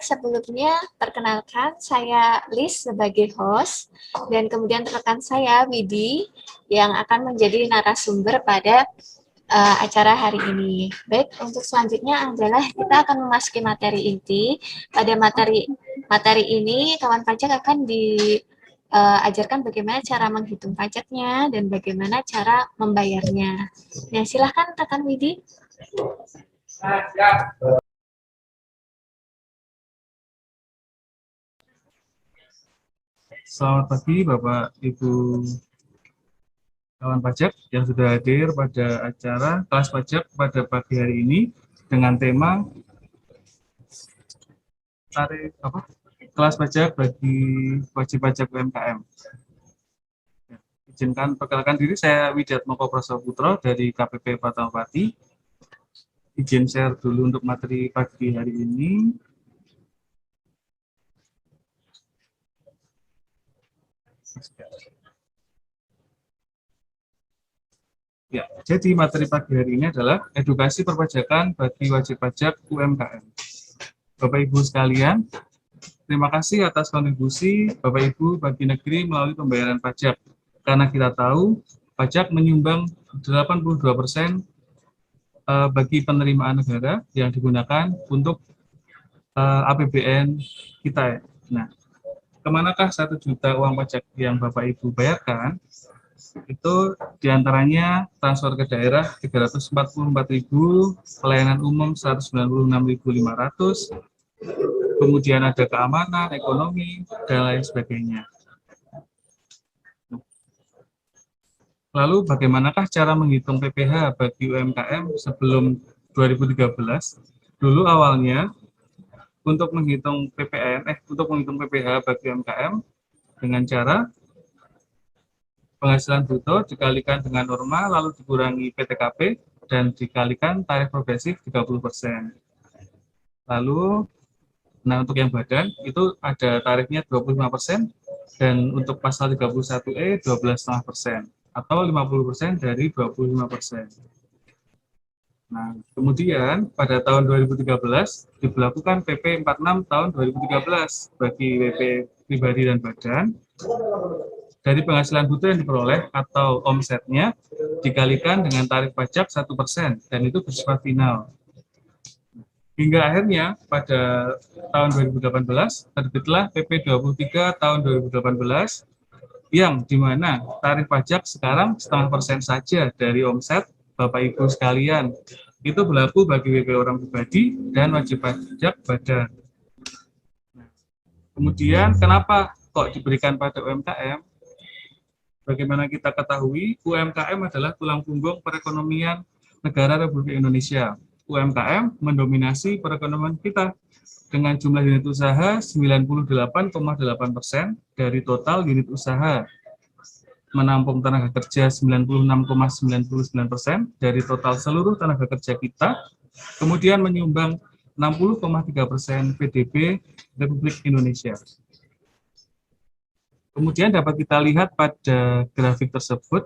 sebelumnya perkenalkan saya Liz sebagai host dan kemudian rekan saya Widi yang akan menjadi narasumber pada acara hari ini. Baik, untuk selanjutnya adalah kita akan memasuki materi inti. Pada materi ini kawan pajak akan diajarkan bagaimana cara menghitung pajaknya dan bagaimana cara membayarnya. Nah, silahkan rekan Widi. Selamat pagi Bapak Ibu kawan pajak yang sudah hadir pada acara kelas pajak pada pagi hari ini dengan tema kelas pajak bagi wajib pajak UMKM. Izinkan perkenalkan diri, saya Widiatmoko Prasoputra dari KPP Fatmawati. Izin share dulu untuk materi pagi hari ini. Ya, jadi materi pagi hari ini adalah edukasi perpajakan bagi wajib pajak UMKM. Bapak Ibu sekalian, terima kasih atas kontribusi Bapak Ibu bagi negeri melalui pembayaran pajak. Karena kita tahu pajak menyumbang 82% bagi penerimaan negara yang digunakan untuk APBN kita. Nah, kemanakah 1 juta uang pajak yang Bapak Ibu bayarkan? Itu diantaranya transfer ke daerah 344.000, pelayanan umum 196.500, kemudian ada keamanan, ekonomi, dan lain sebagainya. Lalu bagaimanakah cara menghitung PPh bagi UMKM sebelum 2013? Dulu awalnya untuk menghitung PPh bagi UMKM dengan cara penghasilan bruto dikalikan dengan norma lalu dikurangi PTKP dan dikalikan tarif progresif 30%. Lalu untuk yang badan itu ada tarifnya 25% dan untuk pasal 31E 12,5% atau 50% dari 25%. Nah, kemudian pada tahun 2013 diberlakukan PP 46 tahun 2013 bagi WP pribadi dan badan. Dari penghasilan bruto yang diperoleh atau omsetnya dikalikan dengan tarif pajak 1% dan itu bersifat final. Hingga akhirnya pada tahun 2018 terbitlah PP 23 tahun 2018 yang dimana tarif pajak sekarang 0,5% saja dari omset Bapak Ibu sekalian. Itu berlaku bagi WP orang pribadi dan wajib pajak badan. Kemudian kenapa kok diberikan pada UMKM? Bagaimana kita ketahui, UMKM adalah tulang punggung perekonomian negara Republik Indonesia. UMKM mendominasi perekonomian kita dengan jumlah unit usaha 98,8% dari total unit usaha, menampung tenaga kerja 96,99% dari total seluruh tenaga kerja kita, kemudian menyumbang 60,3% PDB Republik Indonesia. Kemudian dapat kita lihat pada grafik tersebut,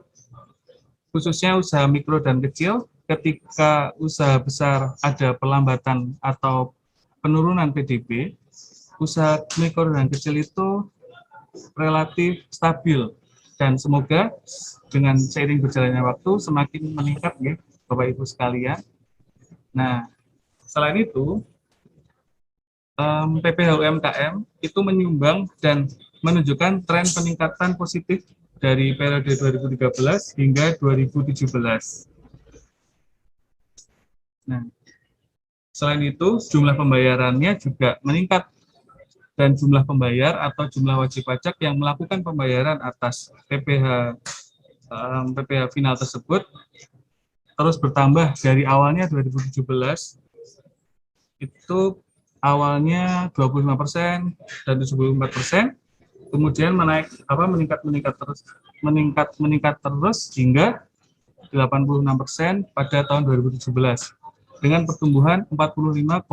khususnya usaha mikro dan kecil, ketika usaha besar ada pelambatan atau penurunan PDB, usaha mikro dan kecil itu relatif stabil. Dan semoga dengan seiring berjalannya waktu semakin meningkat ya, Bapak Ibu sekalian. Nah, selain itu, PPh UMKM itu menyumbang dan menunjukkan tren peningkatan positif dari periode 2013 hingga 2017. Nah, selain itu, jumlah pembayarannya juga meningkat dan jumlah pembayar atau jumlah wajib pajak yang melakukan pembayaran atas PPh final tersebut terus bertambah dari awalnya 2017 itu awalnya 25% dan 74%, kemudian meningkat terus hingga 86% pada tahun 2017 dengan pertumbuhan 45,9%.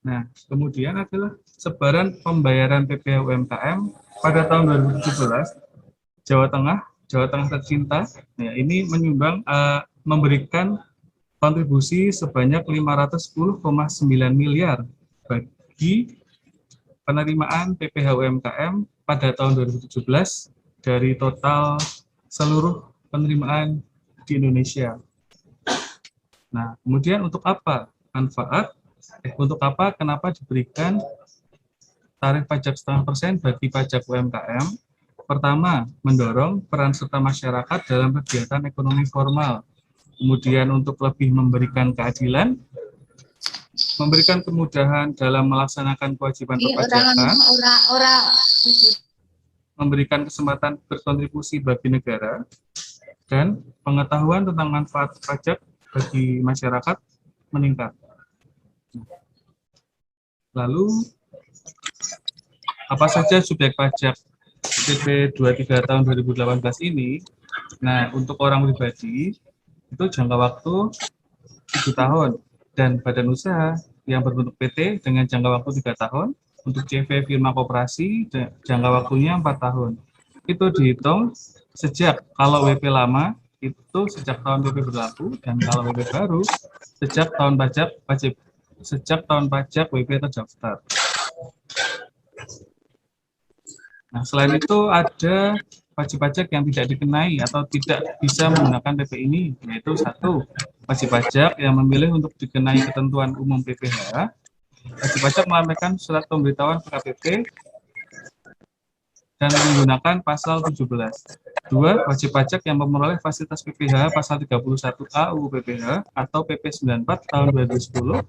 Nah, kemudian adalah sebaran pembayaran PPh UMKM pada tahun 2017, Jawa Tengah tercinta, ya, ini memberikan kontribusi sebanyak 510,9 miliar bagi penerimaan PPh UMKM pada tahun 2017 dari total seluruh penerimaan di Indonesia. Nah, kemudian untuk apa manfaat? Untuk apa, kenapa diberikan tarif pajak 0,5% bagi pajak UMKM? Pertama, mendorong peran serta masyarakat dalam kegiatan ekonomi formal. Kemudian untuk lebih memberikan keadilan, memberikan kemudahan dalam melaksanakan kewajiban perpajakan, memberikan kesempatan berkontribusi bagi negara, dan pengetahuan tentang manfaat pajak bagi masyarakat meningkat. Lalu, apa saja subjek pajak PP 23 tahun 2018 ini? Nah, untuk orang pribadi, itu jangka waktu 7 tahun, dan badan usaha yang berbentuk PT dengan jangka waktu 3 tahun, untuk CV firma koperasi, jangka waktunya 4 tahun. Itu dihitung sejak, kalau WP lama, itu sejak tahun WP berlaku, dan kalau WP baru, sejak tahun pajak WP terdaftar. Nah, selain itu ada wajib pajak yang tidak dikenai atau tidak bisa menggunakan PP ini, yaitu satu, wajib pajak yang memilih untuk dikenai ketentuan umum PPh, wajib pajak melampirkan surat pemberitahuan PKPP dan menggunakan pasal 17. Dua, wajib pajak yang memperoleh fasilitas PPh pasal 31A UU PPh atau PP 94 tahun 2010,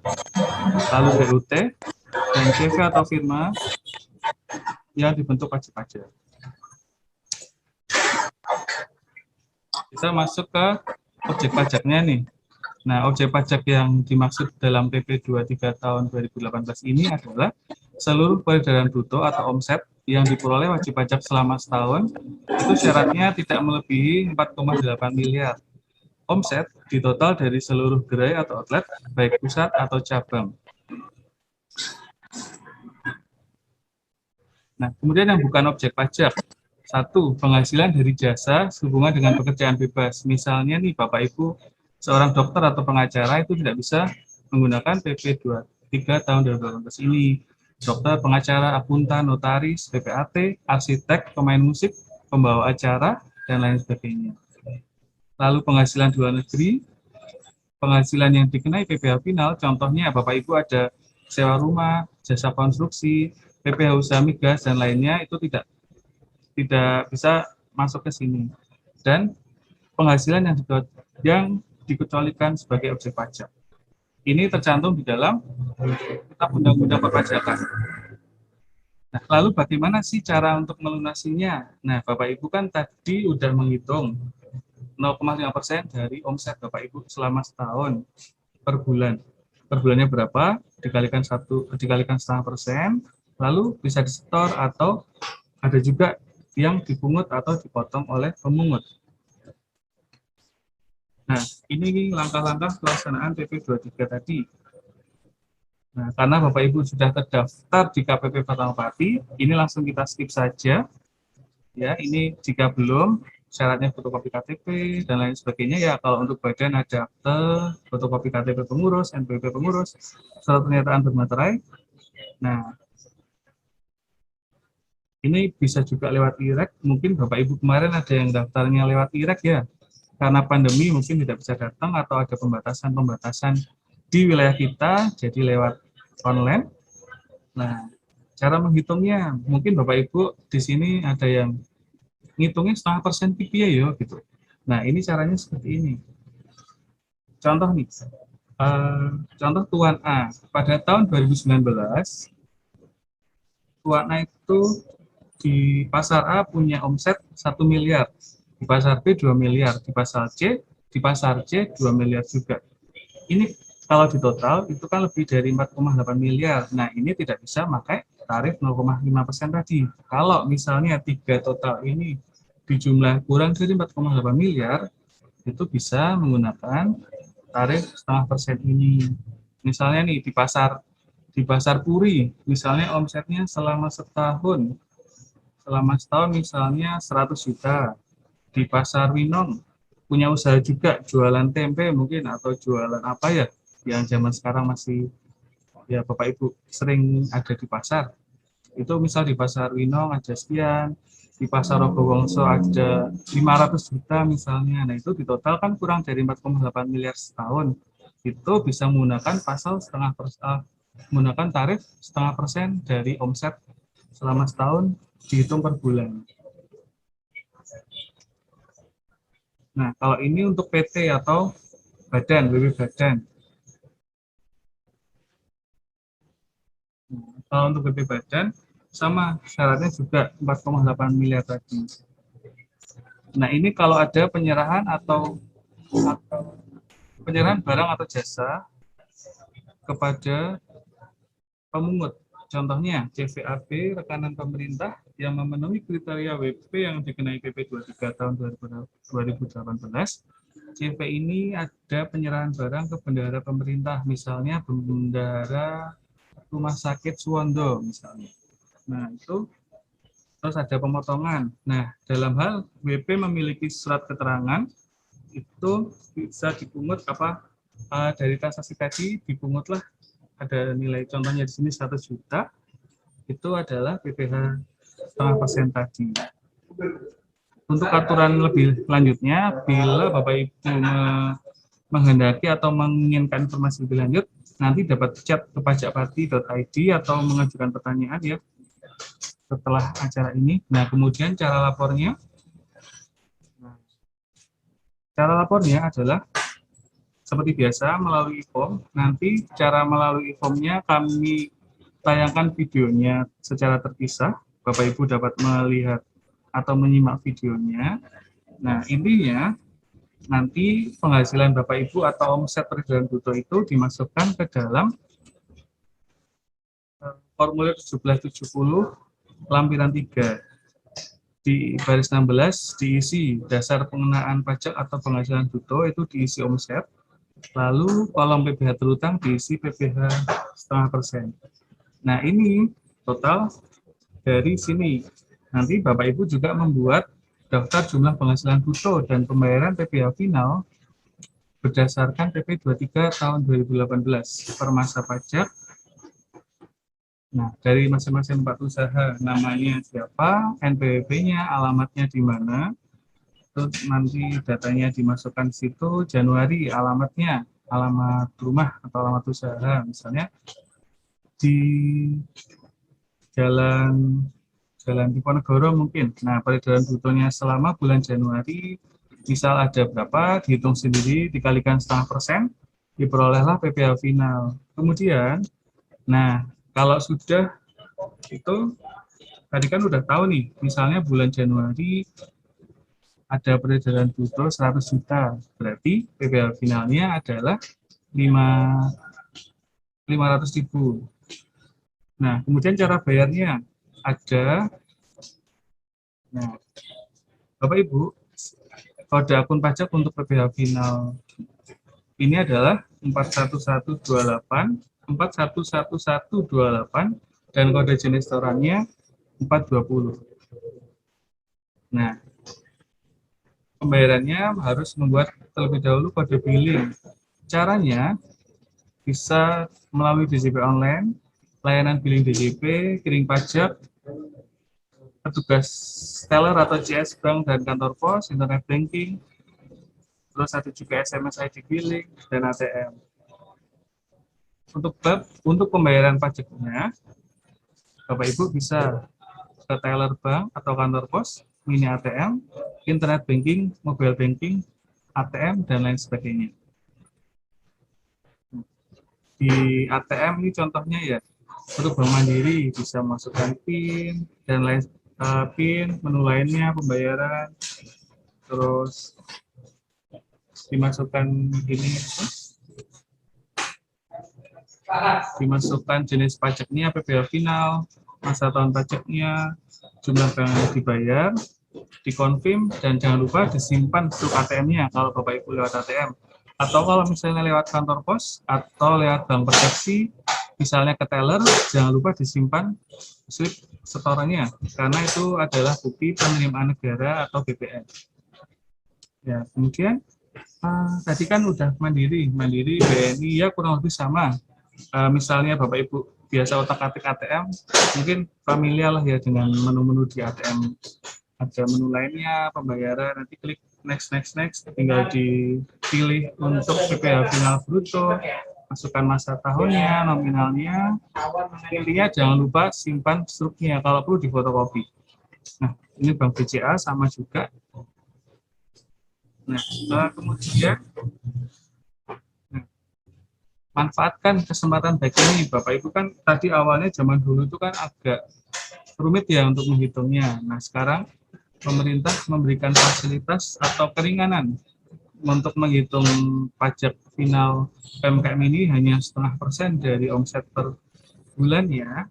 lalu BUT, dan CV atau firma yang dibentuk wajib pajak. Kita masuk ke objek pajaknya nih. Nah, objek pajak yang dimaksud dalam PP 23 tahun 2018 ini adalah seluruh peredaran bruto atau omset yang diperoleh wajib pajak selama setahun, itu syaratnya tidak melebihi 4,8 miliar. Omset ditotal dari seluruh gerai atau outlet, baik pusat atau cabang. Nah, kemudian yang bukan objek pajak. Satu, penghasilan dari jasa sehubungan dengan pekerjaan bebas. Misalnya nih, Bapak Ibu, seorang dokter atau pengacara itu tidak bisa menggunakan PP 23 tahun 2018 ini. Dokter, pengacara, akuntan, notaris, PPAT, arsitek, pemain musik, pembawa acara, dan lain sebagainya. Lalu penghasilan di luar negeri, penghasilan yang dikenai PPh final, contohnya Bapak Ibu ada sewa rumah, jasa konstruksi, PPh usaha migas, dan lainnya, itu tidak bisa masuk ke sini. Dan penghasilan yang dikecualikan sebagai objek pajak. Ini tercantum di dalam Kitab Undang-Undang Perpajakan. Nah, lalu bagaimana sih cara untuk melunasinya? Nah, Bapak Ibu kan tadi udah menghitung 0,5% dari omset Bapak Ibu selama setahun per bulan. Per bulannya berapa? Dikalikan 0,5%, lalu bisa disetor atau ada juga yang dipungut atau dipotong oleh pemungut. Nah, ini langkah-langkah pelaksanaan PP 23 tadi. Nah, karena Bapak Ibu sudah terdaftar di KPP Fatmawati, ini langsung kita skip saja. Ya, ini jika belum, syaratnya fotokopi KTP dan lain sebagainya. Ya, kalau untuk badan ada akte, fotokopi KTP pengurus, NPWP pengurus, surat pernyataan bermaterai. Nah, ini bisa juga lewat IREK. Mungkin Bapak Ibu kemarin ada yang daftarnya lewat IREK ya. Karena pandemi mungkin tidak bisa datang atau ada pembatasan-pembatasan di wilayah kita, jadi lewat online. Nah, cara menghitungnya, mungkin Bapak Ibu di sini ada yang ngitungnya 0,5% PPh ya, gitu. Nah, ini caranya seperti ini. Contoh nih, contoh Tuan A. Pada tahun 2019, Tuan A itu di pasar A punya omset 1 miliar. Di pasar B 2 miliar, di pasar C 2 miliar juga. Ini kalau di total itu kan lebih dari 4,8 miliar. Nah, ini tidak bisa pakai tarif 0,5% tadi. Kalau misalnya 3 total ini dijumlah kurang dari 4,8 miliar, itu bisa menggunakan tarif 0,5% ini. Misalnya nih di pasar Puri, misalnya omsetnya selama setahun misalnya 100 juta. Di pasar Winong punya usaha juga, jualan tempe mungkin atau jualan apa ya, yang zaman sekarang masih ya Bapak Ibu sering ada di pasar. Itu misal di pasar Winong ada sekian, di pasar Rogowongso ada 500 juta misalnya. Nah itu di total kan kurang dari 4,8 miliar setahun. Itu bisa menggunakan menggunakan tarif 0,5% dari omset selama setahun dihitung per bulan. Nah, kalau ini untuk PT atau badan, WP badan. Nah, kalau untuk WP badan, sama syaratnya juga 4,8 miliar tadi. Nah, ini kalau ada penyerahan atau penyerahan barang atau jasa kepada pemungut. Contohnya, CVAP, rekanan pemerintah yang memenuhi kriteria WP yang dikenai PP 23 tahun 2018. CV ini ada penyerahan barang ke bendahara pemerintah, misalnya bendahara Rumah Sakit Suwondo, misalnya. Nah, itu terus ada pemotongan. Nah, dalam hal WP memiliki surat keterangan, itu bisa dipungut dari transaksi tadi dipungutlah ada nilai contohnya di sini 100 juta, itu adalah PPh 0,5% tadi. Untuk aturan lebih lanjutnya, bila Bapak Ibu menghendaki atau menginginkan informasi lebih lanjut, nanti dapat chat ke pajakpati.id atau mengajukan pertanyaan ya setelah acara ini. Nah, kemudian cara lapornya adalah seperti biasa melalui e-form. Nanti cara melalui e-formnya kami tayangkan videonya secara terpisah. Bapak Ibu dapat melihat atau menyimak videonya. Nah, intinya nanti penghasilan Bapak Ibu atau omset perjalanan bruto itu dimasukkan ke dalam formulir 1770 lampiran 3. Di baris 16 diisi dasar pengenaan pajak atau penghasilan bruto, itu diisi omset. Lalu kolom PPh terutang diisi PPh 0,5%. Nah, ini total dari sini. Nanti Bapak Ibu juga membuat daftar jumlah penghasilan bruto dan pembayaran PPh final berdasarkan PP 23 tahun 2018 per masa pajak. Nah, dari masing-masing tempat usaha, namanya siapa, NPWP-nya, alamatnya di mana, terus nanti datanya dimasukkan di situ, Januari alamatnya, alamat rumah atau alamat usaha, misalnya di Jalan Diponegoro mungkin. Nah, peredaran brutonya selama bulan Januari, misal ada berapa, dihitung sendiri, dikalikan 0,5%, diperolehlah PPh final. Kemudian, nah, kalau sudah itu, tadi kan udah tahu nih, misalnya bulan Januari ada peredaran bruto 100 juta, berarti PPh finalnya adalah 500.000. Nah, kemudian cara bayarnya ada, nah, Bapak Ibu, kode akun pajak untuk PPh final ini adalah 41128 dan kode jenis setorannya 420. Nah, pembayarannya harus membuat terlebih dahulu kode billing. Caranya bisa melalui DJP online, layanan billing DJP, kirim pajak, petugas teller atau CS Bank dan kantor pos, internet banking, terus ada juga SMS ID billing dan ATM. Untuk pembayaran pajaknya, Bapak Ibu bisa ke teller bank atau kantor pos, mini ATM, internet banking, mobile banking, ATM, dan lain sebagainya. Di ATM ini contohnya ya, untuk Bank Mandiri bisa masukkan PIN dan lain PIN, menu lainnya, pembayaran, terus dimasukkan ini, dimasukkan jenis pajaknya, PPh final, masa tahun pajaknya, jumlah bank yang dibayar, dikonfirm, dan jangan lupa disimpan struk ATM-nya kalau Bapak Ibu lewat ATM. Atau kalau misalnya lewat kantor pos atau lewat bank persepsi, misalnya ke teller, jangan lupa disimpan slip setorannya, karena itu adalah bukti penerimaan negara atau BPN. Ya, kemudian tadi kan udah mandiri, BNI ya kurang lebih sama. Misalnya Bapak Ibu biasa otak-atik ATM, mungkin familiar lah ya dengan menu-menu di ATM. Ada menu lainnya, pembayaran, nanti klik next, next, next, tinggal dipilih untuk PPh final bruto, masukkan masa tahunnya, nominalnya, intinya jangan lupa simpan struknya, kalau perlu difotokopi. Nah, ini Bank BCA sama juga. Nah, kemudian manfaatkan kesempatan baik ini, Bapak Ibu kan tadi awalnya zaman dulu itu kan agak rumit ya untuk menghitungnya. Nah, sekarang pemerintah memberikan fasilitas atau keringanan untuk menghitung pajak final PMKM ini hanya 0,5% dari omset per bulannya.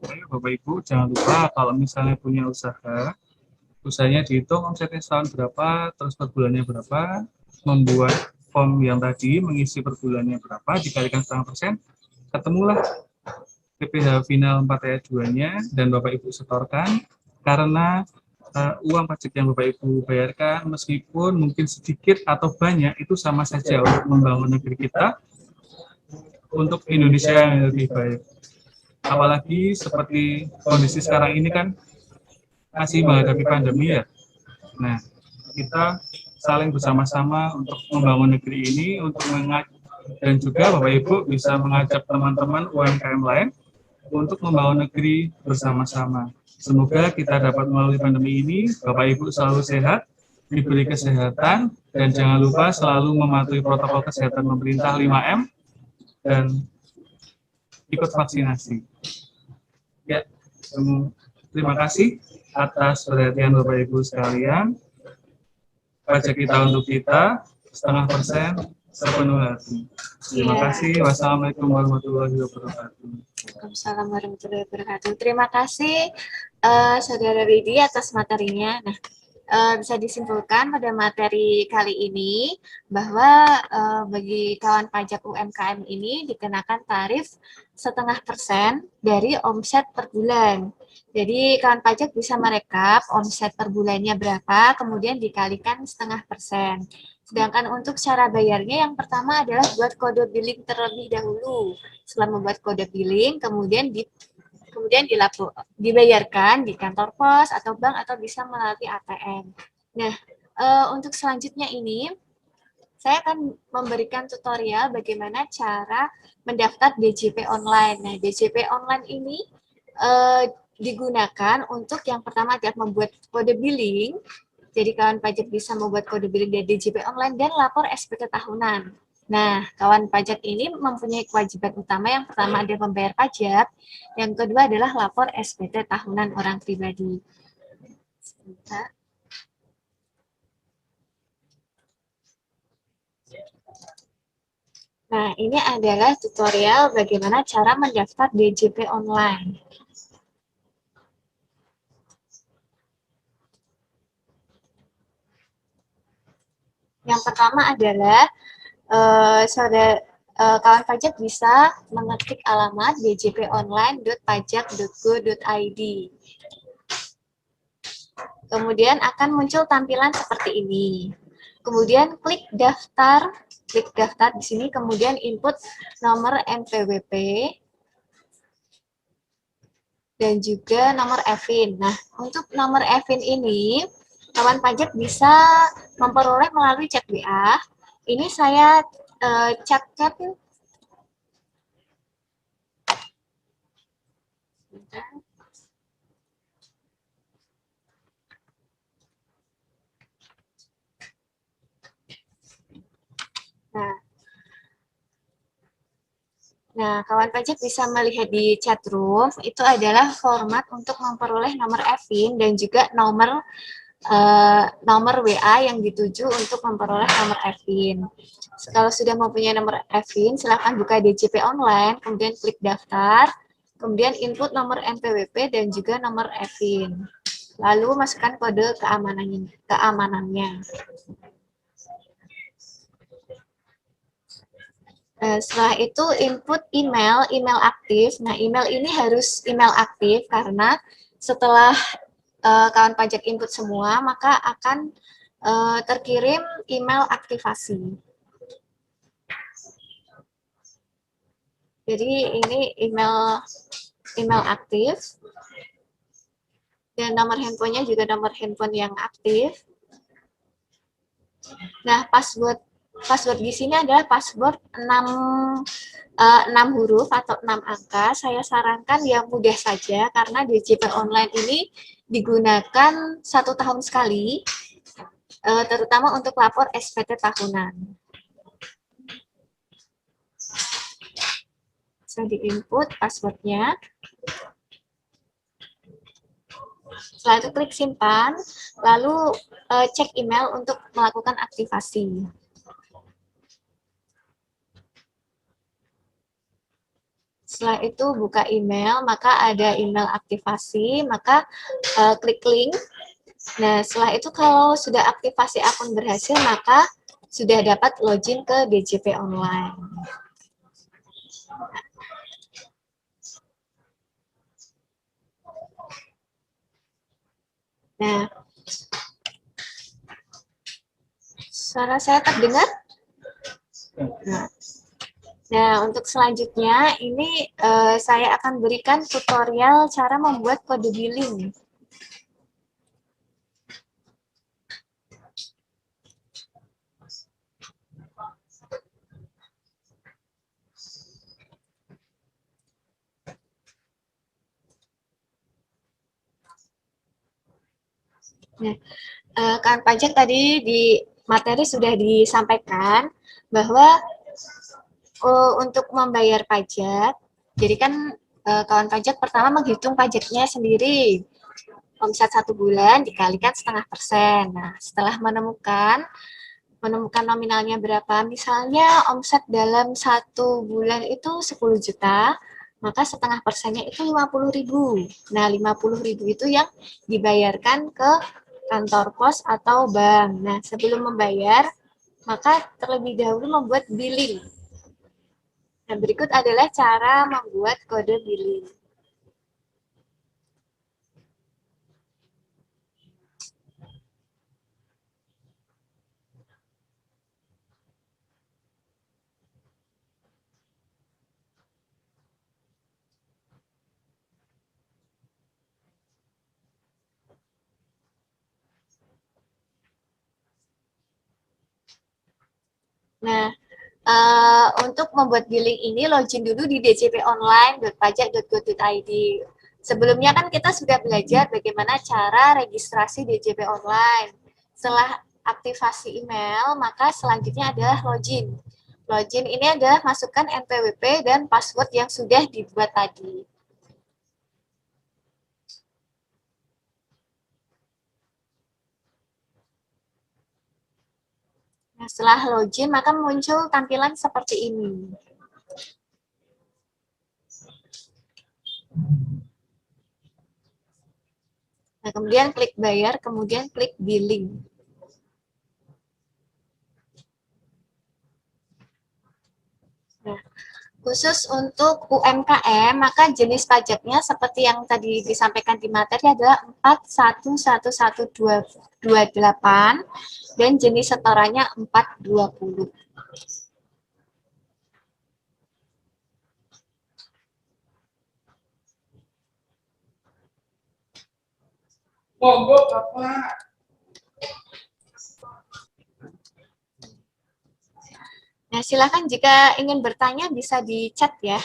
Ayo Bapak Ibu jangan lupa kalau misalnya punya usaha, usahanya dihitung omsetnya setahun berapa, terus per bulannya berapa, membuat form yang tadi mengisi per bulannya berapa, dikalikan 0,5%, ketemulah PPh final 4 ayat 2-nya, dan Bapak Ibu setorkan, karena uang pajak yang Bapak Ibu bayarkan, meskipun mungkin sedikit atau banyak, itu sama saja untuk membangun negeri kita, untuk Indonesia yang lebih baik. Apalagi seperti kondisi sekarang ini kan masih menghadapi pandemi ya. Nah, kita saling bersama-sama untuk membangun negeri ini, untuk dan juga Bapak Ibu bisa mengajak teman-teman UMKM lain untuk membangun negeri bersama-sama. Semoga kita dapat melalui pandemi ini, Bapak Ibu selalu sehat, diberi kesehatan, dan jangan lupa selalu mematuhi protokol kesehatan pemerintah 5M, dan ikut vaksinasi. Ya, terima kasih atas perhatian Bapak Ibu sekalian. Pajak kita untuk kita, 0,5%, sepenuh hati. Terima kasih. Wassalamualaikum warahmatullahi wabarakatuh. Waalaikumsalam warahmatullahi wabarakatuh. Terima kasih Saudara Widi atas materinya. Nah, bisa disimpulkan pada materi kali ini bahwa bagi kawan pajak UMKM ini dikenakan tarif 0,5% dari omset per bulan. Jadi kawan pajak bisa merekap omset per bulannya berapa, kemudian dikalikan 0,5%. Sedangkan untuk cara bayarnya yang pertama adalah buat kode billing terlebih dahulu. Setelah membuat kode billing, kemudian dibayarkan di kantor pos atau bank atau bisa melalui ATM. Nah, untuk selanjutnya ini saya akan memberikan tutorial bagaimana cara mendaftar DJP online. Nah, DJP online ini digunakan untuk yang pertama adalah membuat kode billing. Jadi kawan pajak bisa membuat kode billing dari DJP online dan lapor SPT tahunan. Nah, kawan pajak ini mempunyai kewajiban utama. Yang pertama adalah membayar pajak, yang kedua adalah lapor SPT tahunan orang pribadi. Sebentar. Nah, ini adalah tutorial bagaimana cara mendaftar DJP online. Yang pertama adalah kawan pajak bisa mengetik alamat djponline.pajak.go.id. Kemudian akan muncul tampilan seperti ini. Kemudian klik daftar di sini, kemudian input nomor NPWP dan juga nomor EVIN. Nah, untuk nomor EVIN ini kawan pajak bisa memperoleh melalui chat WA. Ini saya chat. Nah, kawan pajak bisa melihat di chat room, itu adalah format untuk memperoleh nomor EVIN dan juga nomor WA yang dituju untuk memperoleh nomor EVIN. Kalau sudah mempunyai nomor EVIN, silakan buka DJP online, kemudian klik daftar, kemudian input nomor NPWP dan juga nomor EVIN. Lalu masukkan kode keamanannya. Setelah itu input email aktif. Nah, email ini harus email aktif karena setelah kawan pajak input semua, maka akan terkirim email aktivasi. Jadi ini email aktif dan nomor handphonenya juga nomor handphone yang aktif. Nah, password di sini adalah password 6 huruf atau 6 angka. Saya sarankan yang mudah saja karena DJP online ini digunakan 1 tahun sekali, terutama untuk lapor SPT tahunan. Bisa di-input passwordnya. Setelah itu klik simpan, lalu cek email untuk melakukan aktivasi. Setelah itu buka email, maka ada email aktivasi, maka klik link. Nah, setelah itu kalau sudah aktivasi akun berhasil, maka sudah dapat login ke DJP online. Nah, suara saya terdengar? Nah, untuk selanjutnya ini saya akan berikan tutorial cara membuat kode billing. Nah, kawan pajak tadi di materi sudah disampaikan bahwa untuk membayar pajak, jadi kan kawan pajak pertama menghitung pajaknya sendiri. Omset 1 bulan dikalikan 0,5%. Nah, setelah menemukan nominalnya berapa, misalnya omset dalam 1 bulan itu 10 juta, maka 0,5%-nya itu 50.000. Nah, 50.000 itu yang dibayarkan ke kantor pos atau bank. Nah, sebelum membayar, maka terlebih dahulu membuat billing. Nah, berikut adalah cara membuat kode billing. Nah, untuk membuat billing ini login dulu di djponline.pajak.go.id. Sebelumnya kan kita sudah belajar bagaimana cara registrasi DJP online. Setelah aktivasi email, maka selanjutnya adalah login. Login ini adalah masukkan NPWP dan password yang sudah dibuat tadi. Nah, setelah login, maka muncul tampilan seperti ini. Nah, kemudian klik bayar, kemudian klik billing. Nah, khusus untuk UMKM, maka jenis pajaknya seperti yang tadi disampaikan di materi adalah 411128 dan jenis setorannya 420. Monggo Bapak. Nah, silakan jika ingin bertanya bisa di chat ya.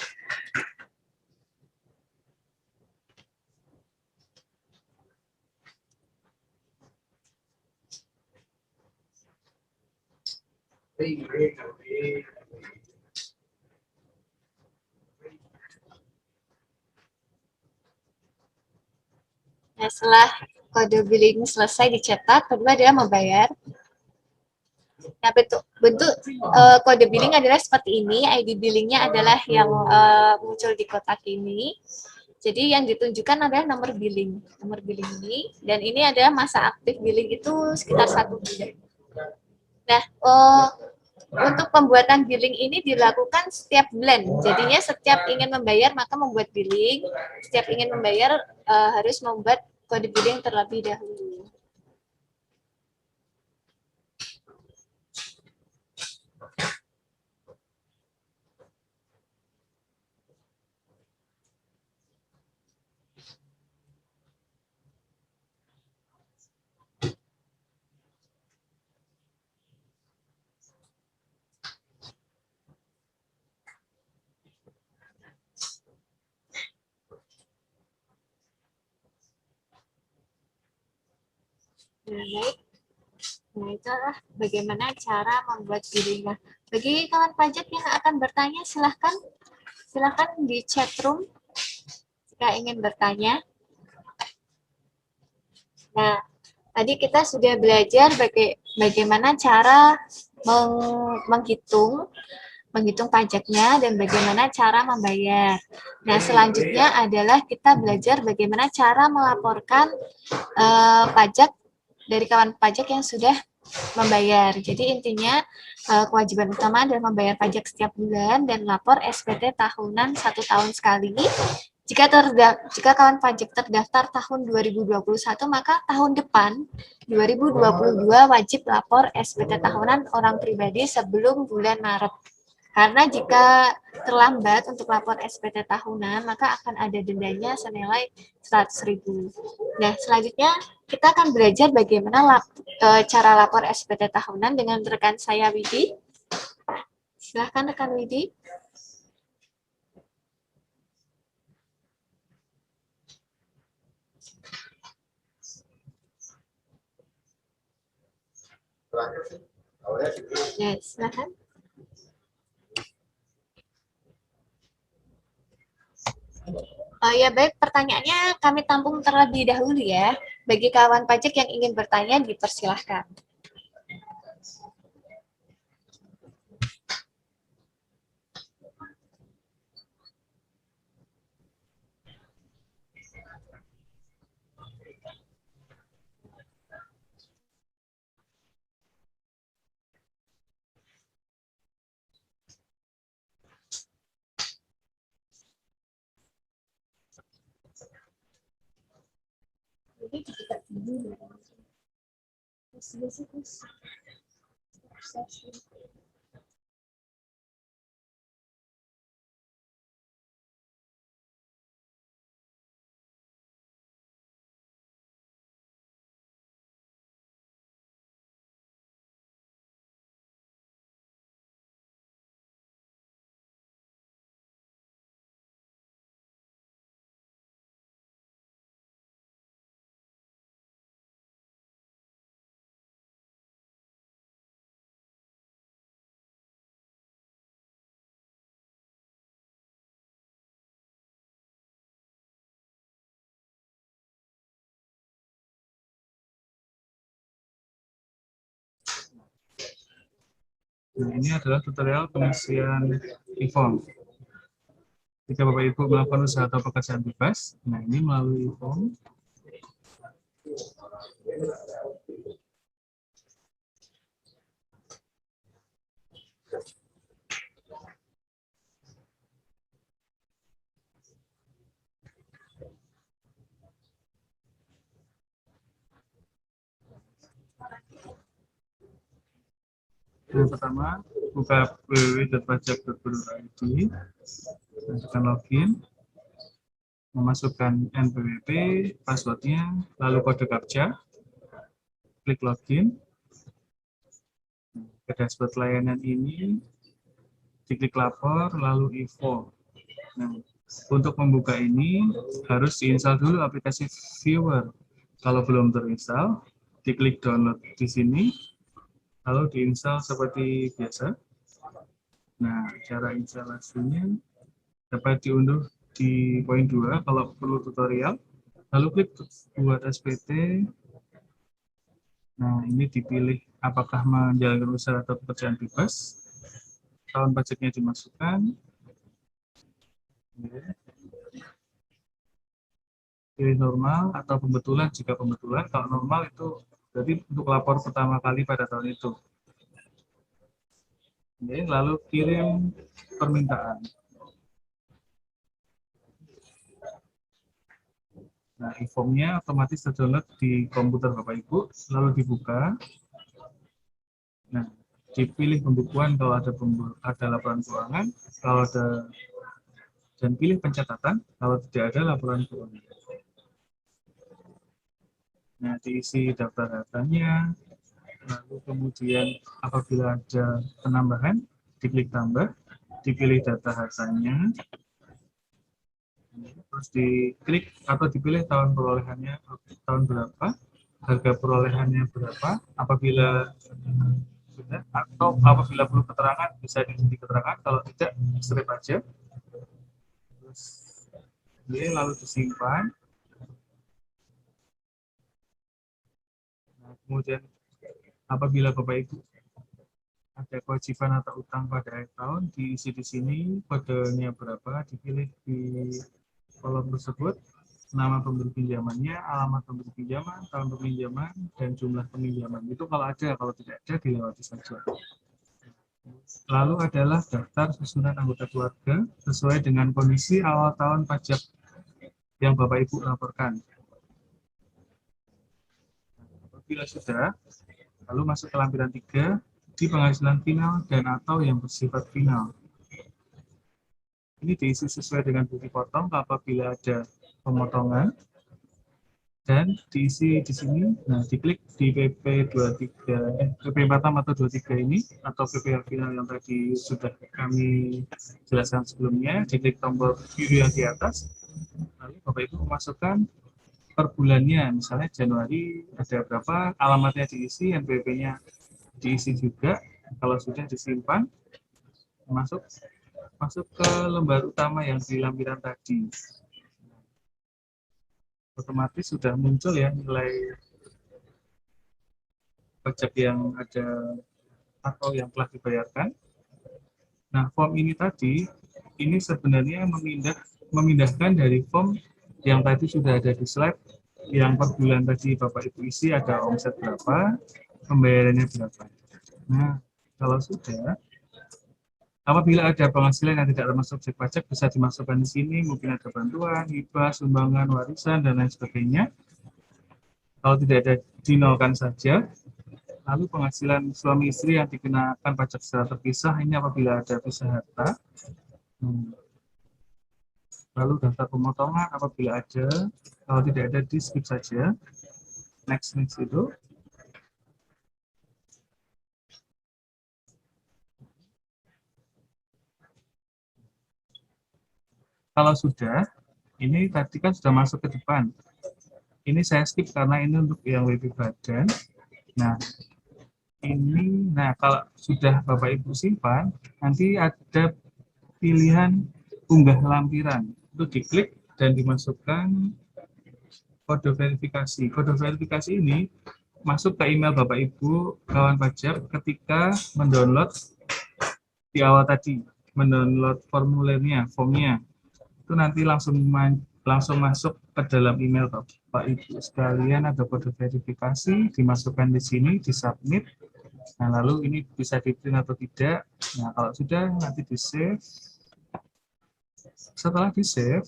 Nah, setelah kode billing selesai dicetak, kedua adalah membayar. Nah, bentuk kode billing adalah seperti ini. ID billingnya adalah yang muncul di kotak ini. Jadi yang ditunjukkan adalah nomor billing ini. Dan ini adalah masa aktif billing itu sekitar 1 bulan. Nah, untuk pembuatan billing ini dilakukan setiap bulan. Jadinya setiap ingin membayar maka membuat billing. Setiap ingin membayar harus membuat kode billing terlebih dahulu. Nah, baik. Nah, itulah bagaimana cara membuat diri. Nah, bagi kawan pajak yang akan bertanya, silahkan di chat room jika ingin bertanya. Nah, tadi kita sudah belajar bagaimana cara menghitung pajaknya dan bagaimana cara membayar. Nah, selanjutnya adalah kita belajar bagaimana cara melaporkan pajak dari kawan pajak yang sudah membayar. Jadi intinya kewajiban utama adalah membayar pajak setiap bulan dan lapor SPT tahunan 1 tahun sekali. Jika kawan pajak terdaftar tahun 2021, maka tahun depan 2022 wajib lapor SPT tahunan orang pribadi sebelum bulan Maret. Karena jika terlambat untuk lapor SPT tahunan, maka akan ada dendanya senilai 100.000. Nah, selanjutnya kita akan belajar bagaimana cara lapor SPT tahunan dengan rekan saya, Widi. Silahkan rekan Widi. Ya, silahkan. Ya baik, pertanyaannya kami tampung terlebih dahulu ya. Bagi kawan pajak yang ingin bertanya, dipersilahkan. Nah, ini adalah tutorial pengisian e-form. Jika Bapak Ibu melakukan usaha atau pekerjaan bebas, nah ini melalui e-form. Yang pertama, buka www.pajak.go.id, tekan login, memasukkan NPWP, passwordnya, lalu kode captcha, klik login. Ke dashboard layanan ini, diklik lapor, lalu e-form. Nah, untuk membuka ini harus diinstal dulu aplikasi Viewer. Kalau belum terinstall, diklik download di sini, lalu diinstal seperti biasa. Nah, cara instalasinya dapat diunduh di poin 2 kalau perlu tutorial. Lalu klik buat SPT. Nah, ini dipilih apakah menjalankan usaha atau pekerjaan bebas. Tahun pajaknya dimasukkan. Pilih normal atau pembetulan jika pembetulan. Kalau normal itu jadi untuk lapor pertama kali pada tahun itu. Oke, lalu kirim permintaan. Nah, e-formnya otomatis terdownload di komputer Bapak Ibu, lalu dibuka. Nah, dipilih pembukuan kalau ada laporan keuangan, kalau ada, dan pilih pencatatan kalau tidak ada laporan keuangan. Nah, diisi daftar datanya, lalu kemudian apabila ada penambahan, diklik tambah, dipilih data hartanya, terus diklik atau dipilih tahun perolehannya tahun berapa, harga perolehannya berapa, apabila sudah atau apabila perlu keterangan bisa diisi keterangan, kalau tidak strip aja. Terus ini lalu disimpan. Nah, kemudian apabila Bapak Ibu ada kewajiban atau utang pada akhir tahun, diisi di sini kodenya berapa, dipilih di kolom tersebut, nama pemberi pinjamannya, alamat pemberi pinjaman, tahun peminjaman, dan jumlah peminjaman. Itu kalau ada, kalau tidak ada dilewati saja. Lalu adalah daftar susunan anggota keluarga sesuai dengan kondisi awal tahun pajak yang Bapak Ibu laporkan. Apabila sudah, lalu masuk ke lampiran 3, di penghasilan final dan atau yang bersifat final. Ini diisi sesuai dengan bukti potong apabila ada pemotongan, dan diisi di sini. Nah, diklik di PP 23, PP 46 atau 23 ini, atau PP final yang tadi sudah kami jelaskan sebelumnya, diklik tombol biru yang di atas, lalu Bapak Ibu memasukkan per bulannya, misalnya Januari ada berapa, alamatnya diisi, NPWP-nya diisi juga. Kalau sudah disimpan, masuk ke lembar utama yang di lampiran tadi. Otomatis sudah muncul ya nilai pajak yang ada atau yang telah dibayarkan. Nah, form ini tadi, ini sebenarnya memindahkan dari form yang tadi sudah ada di slide, yang per bulan tadi Bapak Ibu isi ada omset berapa, pembayarannya berapa. Nah, kalau sudah, apabila ada penghasilan yang tidak termasuk objek pajak bisa dimasukkan di sini, mungkin ada bantuan, hibah, sumbangan, warisan, dan lain sebagainya. Kalau tidak ada, dinolkan saja. Lalu penghasilan suami istri yang dikenakan pajak secara terpisah, ini apabila ada pisah harta. Lalu daftar pemotongan apabila ada, kalau tidak ada di skip saja. Next itu. Kalau sudah, ini tadi kan sudah masuk ke depan. Ini saya skip karena ini untuk yang WP badan. Nah, kalau sudah Bapak Ibu simpan, nanti ada pilihan unggah lampiran. Itu diklik dan dimasukkan kode verifikasi. Kode verifikasi ini masuk ke email Bapak Ibu kawan pajak ketika mendownload di awal tadi, mendownload formulirnya, formnya. Itu nanti langsung masuk ke dalam email Bapak Ibu sekalian, ada kode verifikasi, dimasukkan di sini, disubmit. Nah, lalu ini bisa di-print atau tidak. Nah, kalau sudah nanti di-save. Setelah di-save,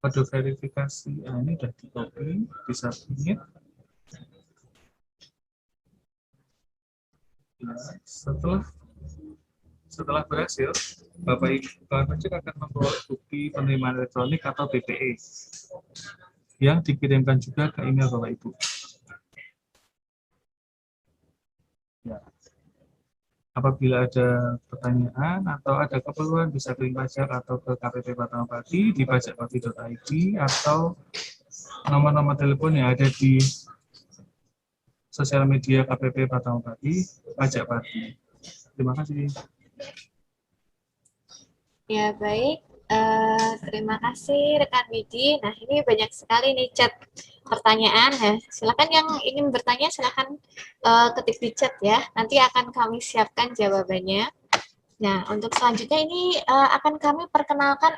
kode verifikasi ini sudah di-copy, disubmit. Nah, setelah berhasil, Bapak Ibu kawan pajak akan memperoleh bukti penerimaan elektronik atau BPE yang dikirimkan juga ke email Bapak Ibu. Ya. Apabila ada pertanyaan atau ada keperluan bisa ke pajak atau ke KPP Patangpati di pajakpati.id atau nomor-nomor telepon yang ada di sosial media KPP Patangpati Pajak Pati. Terima kasih. Ya, baik. Terima kasih rekan Widi. Nah, ini banyak sekali nih chat pertanyaan. Nah, silakan yang ingin bertanya silakan ketik di chat ya. Nanti akan kami siapkan jawabannya. Nah, untuk selanjutnya ini akan kami perkenalkan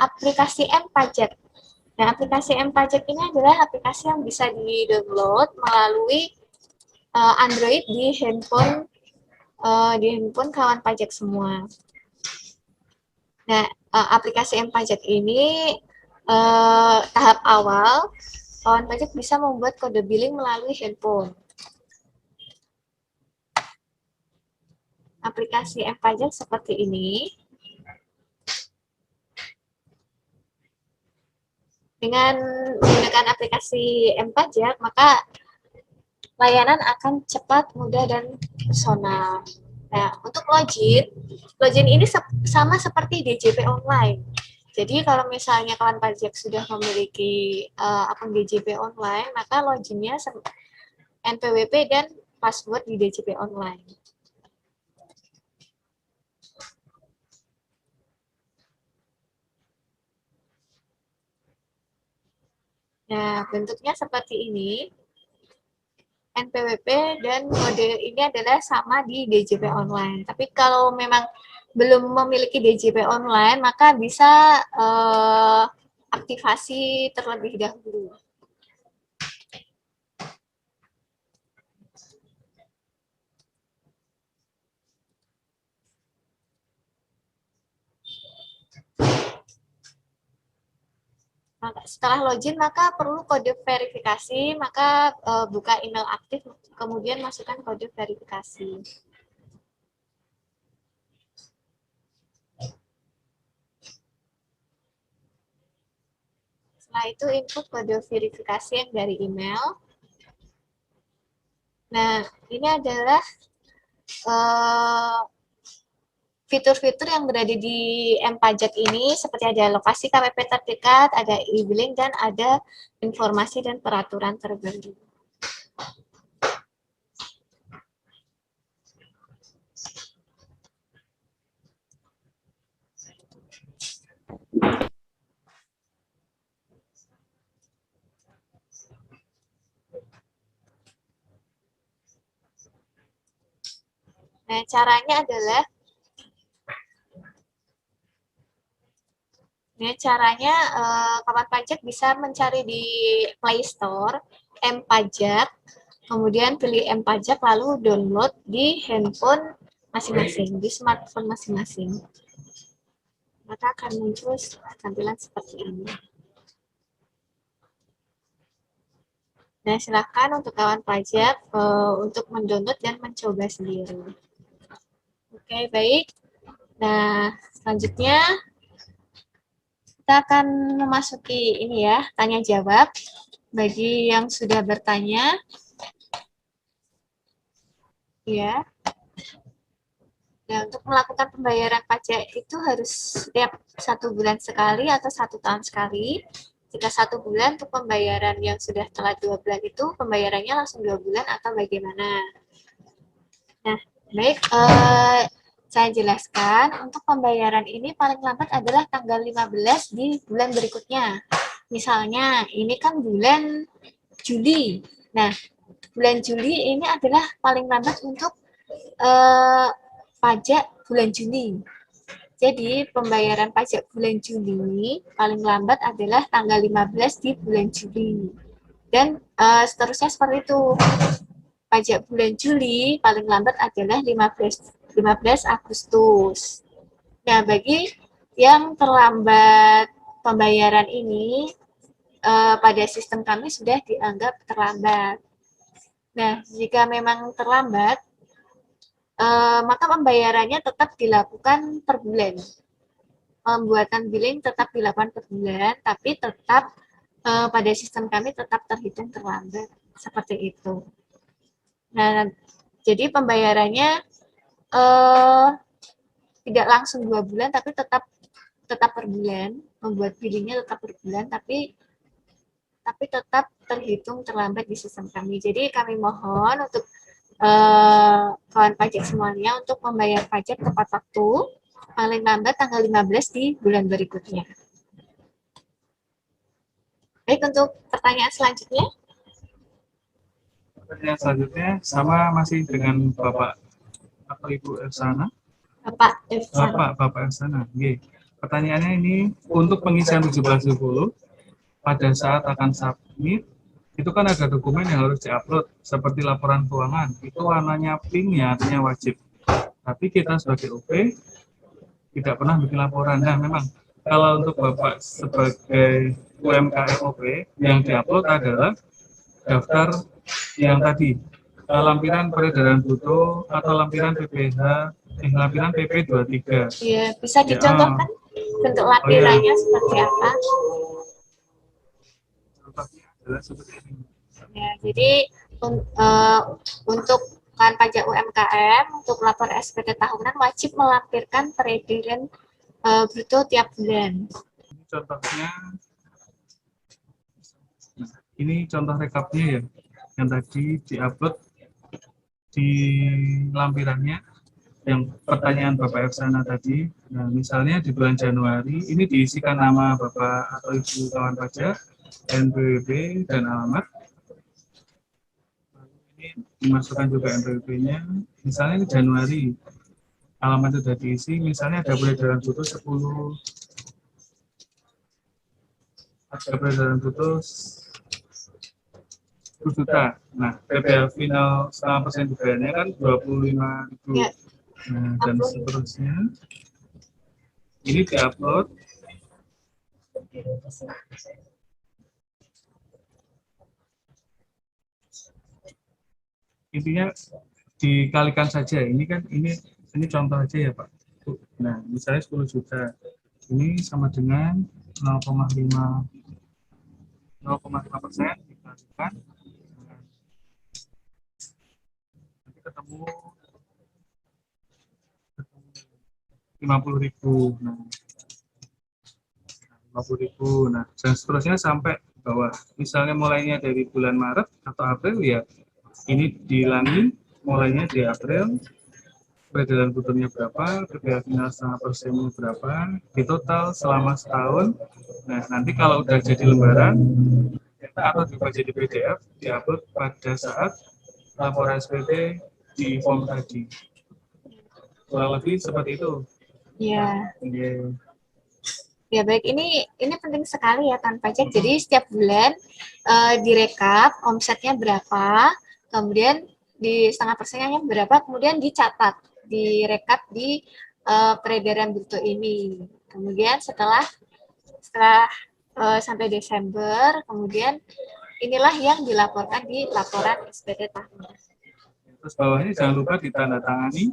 aplikasi M-Pajak. Nah, aplikasi M-Pajak ini adalah aplikasi yang bisa di-download melalui Android di handphone kawan pajak semua. Nah, aplikasi M-Pajak ini tahap awal, kawan pajak bisa membuat kode billing melalui handphone. Aplikasi M-Pajak seperti ini. Dengan menggunakan aplikasi M-Pajak, maka layanan akan cepat, mudah, dan personal. Nah, untuk login ini sama seperti DJP online. Jadi kalau misalnya kawan pajak sudah memiliki akun DJP online, maka loginnya NPWP dan password di DJP online. Nah, bentuknya seperti ini. NPWP dan kode ini adalah sama di DJP online. Tapi kalau memang belum memiliki DJP online, maka bisa aktivasi terlebih dahulu. Setelah login, maka perlu kode verifikasi, maka buka email aktif, kemudian masukkan kode verifikasi. Setelah itu input kode verifikasi yang dari email. Nah, ini adalah fitur-fitur yang berada di M-Pajak ini, seperti ada lokasi KPP terdekat, ada e-billing, dan ada informasi dan peraturan terbaru. Nah, caranya adalah kawan pajak bisa mencari di Play Store M-Pajak, kemudian pilih M-Pajak lalu download di handphone masing-masing, di smartphone masing-masing. Maka akan muncul tampilan seperti ini. Nah, silakan untuk kawan pajak untuk mendownload dan mencoba sendiri. Oke, baik. Nah, selanjutnya kita akan memasuki ini ya, tanya jawab. Bagi yang sudah bertanya, ya. Nah, untuk melakukan pembayaran pajak itu harus setiap 1 bulan sekali atau 1 tahun sekali. Jika 1 bulan untuk pembayaran yang sudah telat 2 bulan itu, pembayarannya langsung 2 bulan atau bagaimana? Nah, baik. Saya jelaskan, untuk pembayaran ini paling lambat adalah tanggal 15 di bulan berikutnya. Misalnya, ini kan bulan Juli. Nah, bulan Juli ini adalah paling lambat untuk pajak bulan Juni. Jadi, pembayaran pajak bulan Juni paling lambat adalah tanggal 15 di bulan Juli. Dan seterusnya seperti itu. Pajak bulan Juli paling lambat adalah 15 Agustus. Nah, bagi yang terlambat pembayaran ini, pada sistem kami sudah dianggap terlambat. Nah, jika memang terlambat, maka pembayarannya tetap dilakukan per bulan. Pembuatan billing tetap dilakukan per bulan, tapi tetap pada sistem kami tetap terhitung terlambat. Seperti itu. Nah, jadi pembayarannya tidak langsung 2 bulan, tapi tetap per bulan. Membuat billingnya tetap per bulan, tapi tetap terhitung terlambat di sistem kami. Jadi kami mohon untuk kawan pajak semuanya untuk membayar pajak tepat waktu, paling lambat tanggal 15 di bulan berikutnya. Baik, untuk pertanyaan selanjutnya. Pertanyaan selanjutnya sama masih dengan Bapak atau Ibu Elsana. Bapak Elsana. Bapak Elsana. Oke. Pertanyaannya ini untuk pengisian 1720 pada saat akan submit itu kan ada dokumen yang harus diupload seperti laporan keuangan. Itu warnanya pink ya, artinya wajib. Tapi kita sebagai OP tidak pernah bikin laporan. Nah, memang kalau untuk Bapak sebagai UMKM OP yang diupload adalah daftar yang tadi, lampiran peredaran bruto atau lampiran PPH, lampiran PP 23. Iya, bisa dicontohkan bentuk lampirannya seperti apa? Ya, jadi untuk kan pajak UMKM untuk lapor SPT tahunan wajib melampirkan peredaran bruto tiap bulan. contohnya. Nah, ini contoh rekapnya ya, yang tadi diupload di lampirannya, yang pertanyaan Bapak Efsana tadi. Nah, misalnya di bulan Januari, ini diisikan nama Bapak atau Ibu kawan pajak, NPWP, dan alamat. Ini dimasukkan juga NPWP-nya. Misalnya ini Januari, alamat sudah diisi, misalnya ada peredaran putus 10, ada peredaran putus 10 juta. Nah, PPh final selama persen dibayarnya kan 25.000. Ya. Nah, dan seterusnya. Ini diupload. Intinya dikalikan saja. Ini kan ini contoh aja ya, Pak. Nah, misalnya 10 juta. Ini sama dengan 0,5% dikalikan. Nanti ketemu 50.000. Nah, 50.000. Nah, dan seterusnya sampai bawah. Misalnya mulainya dari bulan Maret atau April ya, ini diulangi mulainya di April, peredaran putusnya berapa, PPh final setengah persennya berapa, di total selama setahun. Nah, nanti kalau udah jadi lembaran atau juga jadi PDF, diupload pada saat laporan SPT di form tadi. Kurang lebih seperti itu. Ya. Yeah. Ya baik, ini penting sekali ya kan pajak. Jadi setiap bulan direkap omsetnya berapa, kemudian di setengah persennya berapa, kemudian dicatat, direkap di peredaran bruto ini. Kemudian setelah sampai Desember, kemudian inilah yang dilaporkan di laporan SPT tahunan. Terus bawahnya jangan lupa ditandatangani,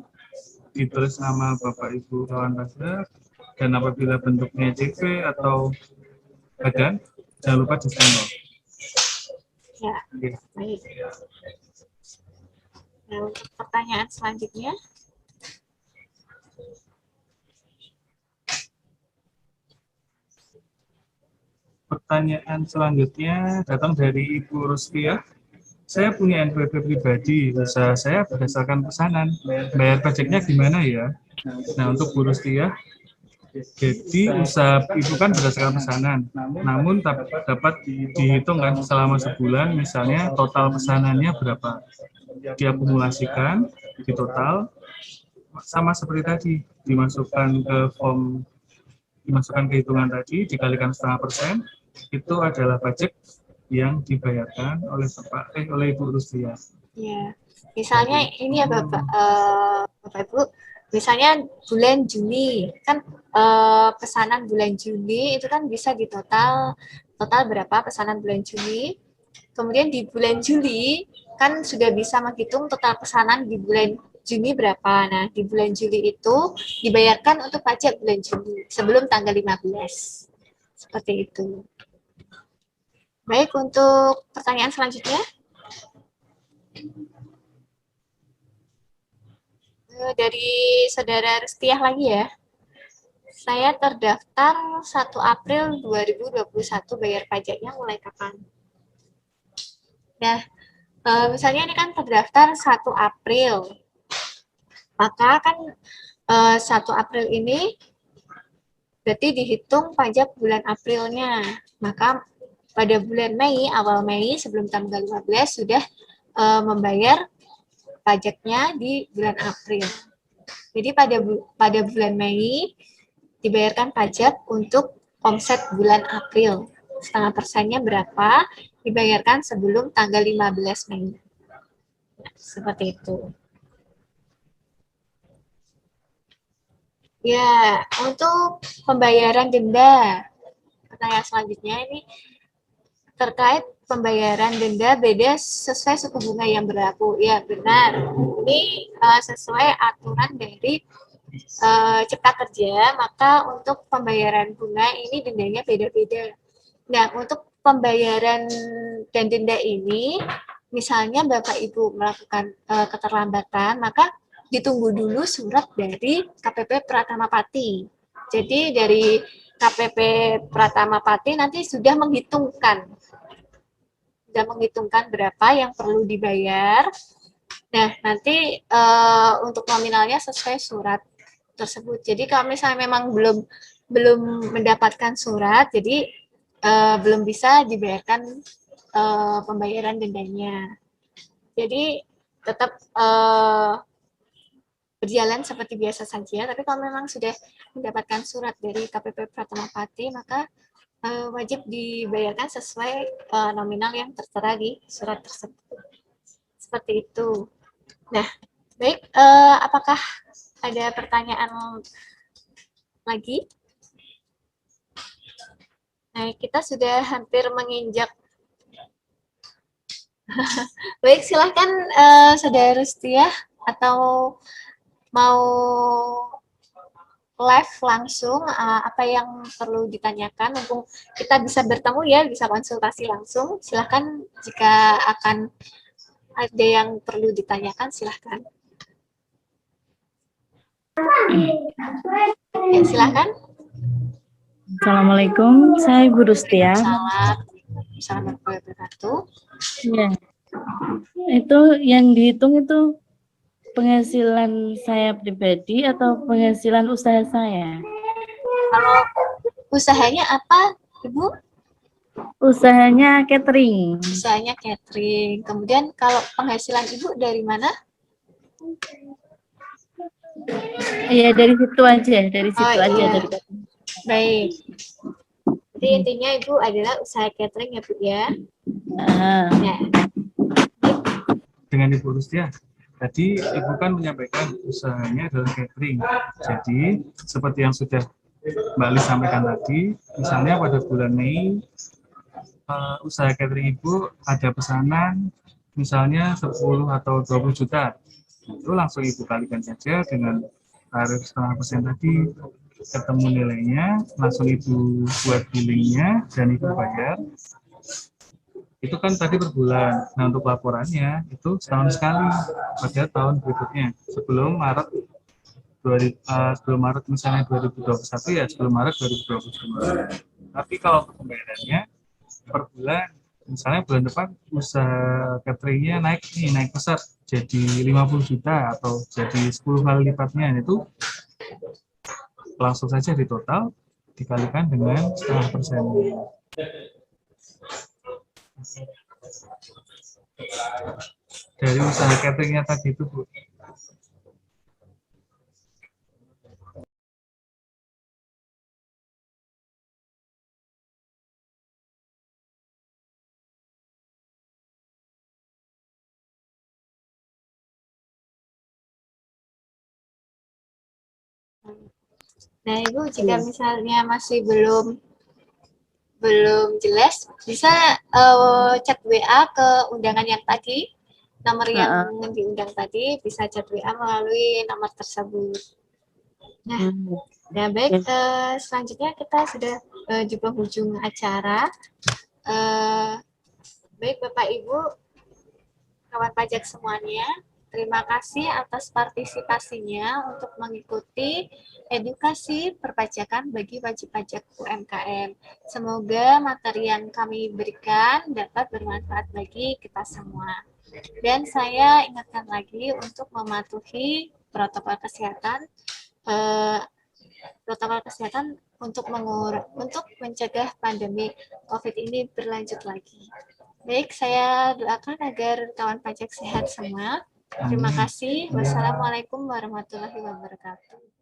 ditulis nama Bapak Ibu kawan pajak, dan apabila bentuknya CV atau badan, jangan lupa di-stempel. Ya, baik. Nah, untuk pertanyaan selanjutnya. Pertanyaan selanjutnya datang dari Ibu Rustia. Saya punya NPWP pribadi, usaha saya berdasarkan pesanan. Bayar pajaknya gimana ya? Nah, untuk Bu Rustia, jadi usaha Ibu kan berdasarkan pesanan, namun dapat dihitung kan selama sebulan, misalnya total pesanannya berapa. Diakumulasikan, di total, sama seperti tadi, dimasukkan ke form, dimasukkan ke hitungan tadi, dikalikan setengah persen, itu adalah pajak yang dibayarkan oleh oleh Ibu Rustia. Ya, misalnya ini ya Bapak Ibu, misalnya bulan Juni kan pesanan bulan Juni itu kan bisa di total berapa pesanan bulan Juni. Kemudian di bulan Juli kan sudah bisa menghitung total pesanan di bulan Juni berapa. Nah, di bulan Juli itu dibayarkan untuk pajak bulan Juni sebelum tanggal 15. Seperti itu. Baik, untuk pertanyaan selanjutnya. Dari Saudara Rustiah lagi ya. Saya terdaftar 1 April 2021, bayar pajaknya mulai kapan? Nah, misalnya ini kan terdaftar 1 April. Maka kan 1 April ini berarti dihitung pajak bulan Aprilnya. Maka pada bulan Mei, awal Mei sebelum tanggal 15 sudah membayar pajaknya di bulan April. Jadi pada bulan Mei dibayarkan pajak untuk omset bulan April. Setengah persennya berapa? Dibayarkan sebelum tanggal 15 Mei. Nah, seperti itu. Ya, untuk pembayaran denda. Pertanyaan selanjutnya ini terkait pembayaran denda beda sesuai suku bunga yang berlaku. Ya, benar. Ini sesuai aturan dari Cipta Kerja, maka untuk pembayaran bunga ini dendanya beda-beda. Nah, untuk pembayaran dan denda ini, misalnya Bapak Ibu melakukan keterlambatan, maka ditunggu dulu surat dari KPP Pratama Pati. Jadi dari KPP Pratama Pati nanti sudah menghitungkan berapa yang perlu dibayar. Nah, nanti untuk nominalnya sesuai surat tersebut. Jadi kalau misalnya memang belum mendapatkan surat, jadi belum bisa dibayarkan pembayaran dendanya. Jadi tetap berjalan seperti biasa saja. Tapi kalau memang sudah mendapatkan surat dari KPP Pratama Pati, maka wajib dibayarkan sesuai nominal yang tertera di surat tersebut. Seperti itu. Nah, baik. Apakah ada pertanyaan lagi? Nah, kita sudah hampir menginjak. Baik, silahkan Saudara Rustia, atau mau live langsung apa yang perlu ditanyakan. Mumpung kita bisa bertemu ya, bisa konsultasi langsung. Silahkan jika akan ada yang perlu ditanyakan, silahkan. Ya, silahkan. Assalamualaikum, saya Ibu Rustia. Assalamualaikum warahmatullahi wabarakatuh. Ya. Itu yang dihitung itu penghasilan saya pribadi atau penghasilan usaha saya? Kalau usahanya apa, Ibu? Usahanya catering. Usahanya catering. Kemudian kalau penghasilan Ibu dari mana? Iya, dari situ aja, dari situ aja. Iya. Dari... Baik. Jadi intinya Ibu adalah usaha catering ya, Bu ya? Ya. Dengan Ibu Rustia, tadi Ibu kan menyampaikan usahanya adalah catering. Jadi seperti yang sudah Mbak Lis sampaikan tadi, misalnya pada bulan Mei usaha catering Ibu ada pesanan misalnya 10 atau 20 juta. Itu langsung Ibu kalikan saja dengan tarif 0,5% tadi, ketemu nilainya, langsung Ibu buat billingnya dan Ibu bayar. Itu kan tadi per bulan. Nah, untuk laporannya itu setahun sekali pada tahun berikutnya. Sebelum Maret misalnya 2021 ya sebelum Maret 2022. Tapi kalau untuk pembayarannya per bulan, misalnya bulan depan usaha cateringnya naik besar jadi 50 juta atau jadi 10 kali lipatnya, itu langsung saja di total dikalikan dengan 0,5%. Dari usaha cateringnya tadi itu, Bu. Nah, Ibu jika misalnya masih belum jelas, bisa chat WA ke undangan yang tadi, nomor yang diundang tadi, bisa chat WA melalui nomor tersebut. Nah, baik, selanjutnya kita sudah di penghujung acara. Baik Bapak Ibu, kawan pajak semuanya, terima kasih atas partisipasinya untuk mengikuti edukasi perpajakan bagi wajib pajak UMKM. Semoga materi yang kami berikan dapat bermanfaat bagi kita semua. Dan saya ingatkan lagi untuk mematuhi protokol kesehatan untuk mencegah pandemi COVID ini berlanjut lagi. Baik, saya doakan agar kawan pajak sehat semua. Terima kasih. Wassalamualaikum warahmatullahi wabarakatuh.